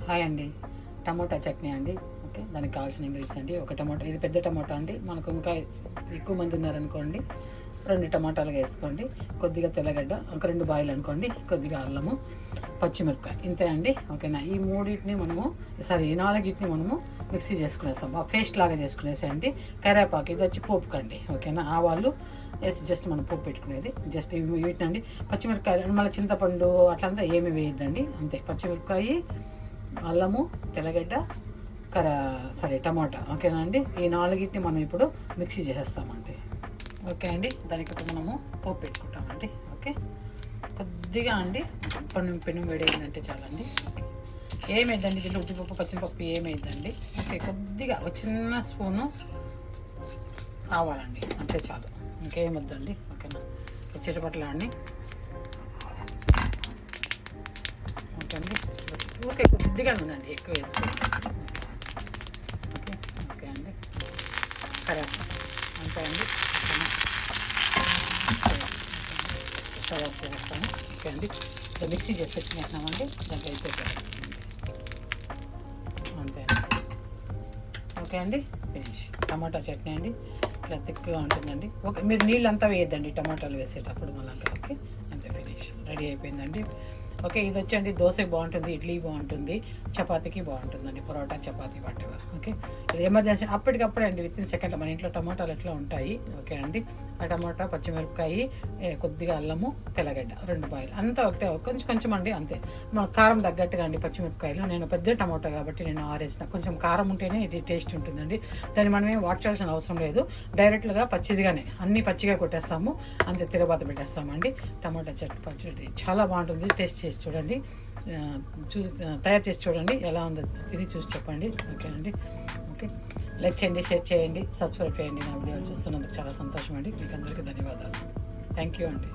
Hi అండి, tomato chutney అండి. Okay, దానికి కావాల్సిన ఇంగ్రీడియంట్స్ అండి. ఒక టమోటా, ఇది పెద్ద టమోటా అండి. మనకు ఇంకా ఎక్కువ మంది ఉన్నారనుకోండి 2 టమాటాలు వేసుకోండి. కొద్దిగా తెల్లగడ్డ, ఒక 2 బాయిల్ అనుకోండి. కొద్దిగా అల్లము, పచ్చిమిరపకాయ, ఇంతే అండి. ఓకేనా, ఈ 3 మనము ఈ 4 మనము మిక్సీ చేసుకునేస్తాం, పేస్ట్ లాగా చేసుకునేసేయండి. కరివేపాకు, ఇది వచ్చి పోపుకండి. ఓకేనా, ఆవాలు వేసి జస్ట్ మనం పోపు పెట్టుకునేది జస్ట్ వీటినండి. పచ్చిమిరపకాయలు, మళ్ళీ చింతపండు అట్లంతా ఏమి వేయద్దండి, అంతే. పచ్చిమిరపకాయ, అల్లము, తెల్లగడ్డ, టమాటా. ఓకేనా అండి, ఈ 4 మనం ఇప్పుడు మిక్సీ చేసేస్తామండి. ఓకే అండి, దానికి ఇప్పుడు మనము పోపు పెట్టుకుంటామండి. ఓకే, కొద్దిగా అండి పెను వేడి అయిందంటే చాలండి. ఏమైందండి దీంట్లో ఉద్దిపప్పు, పచ్చిపప్పు ఏమైందండి. ఓకే, కొద్దిగా ఒక చిన్న స్పూను కావాలండి, అంతే చాలు, ఇంకేమొద్దండి. ఓకేనా, చిటపట్ల అండి. ఓకే అండి, ఓకే, కొద్దిగా ఉందండి, ఎక్కువ వేసుకోండి. ఓకే ఓకే అండి, కరెక్ట్, అంతే అండి. కరెక్ట్ చేస్తాను. ఓకే అండి, మిక్సీ చేసి పెట్టుకుంటున్నామండి, దాంట్లో అయిపోయింది, అంతే అండి. ఓకే అండి, ఫినిష్. టమాటా చట్నీ అండి, ఇలా తిక్కుగా ఉంటుందండి. ఓకే, మీరు నీళ్ళు అంతా వేయద్దండి టమాటాలు వేసేటప్పుడు మళ్ళీ. ఓకే, అంతే, ఫినిష్, రెడీ అయిపోయిందండి. ఓకే, ఇది వచ్చండి దోశకి బాగుంటుంది, ఇడ్లీ బాగుంటుంది, చపాతీకి బాగుంటుందండి, పరోటా, చపాతీ, వాటెవర్. ఓకే, ఇది ఎమర్జెన్సీ అప్పటికప్పుడే అండి, విత్ ఇన్ సెకండ్. మన ఇంట్లో టమాటాలు ఎట్లా ఉంటాయి. ఓకే అండి, ఆ టమాటా, పచ్చిమిరపకాయ, కొద్దిగా అల్లము, తెల్లగడ్డ, 2 బాయిల్, అంతా ఒకటే, కొంచెం అండి, అంతే. మన కారం తగ్గట్టుగా అండి. పచ్చిమిరపకాయలు నేను పెద్ద టమాటా కాబట్టి నేను ఆరేసిన, కొంచెం కారం ఉంటేనే ఇది టేస్ట్ ఉంటుందండి. దాన్ని మనం ఏం వాష్ చేయాల్సిన అవసరం లేదు, డైరెక్ట్గా పచ్చిదిగానే అన్నీ పచ్చిగా కొట్టేస్తాము, అంతే, తిరగబాత పెట్టేస్తామండి. టమాటా పచ్చడి చాలా బాగుంటుంది, టేస్ట్ చేసి చూడండి, తయారు చేసి చూడండి ఎలా ఉందో, తిని చూసి చెప్పండి. ఓకే అండి, ఓకే, లైక్ చేయండి, షేర్ చేయండి, సబ్స్క్రైబ్ చేయండి. నా వీడియోలు చూస్తున్నందుకు చాలా సంతోషం అండి. మీకు అందరికీ ధన్యవాదాలు. థ్యాంక్ యూ అండి.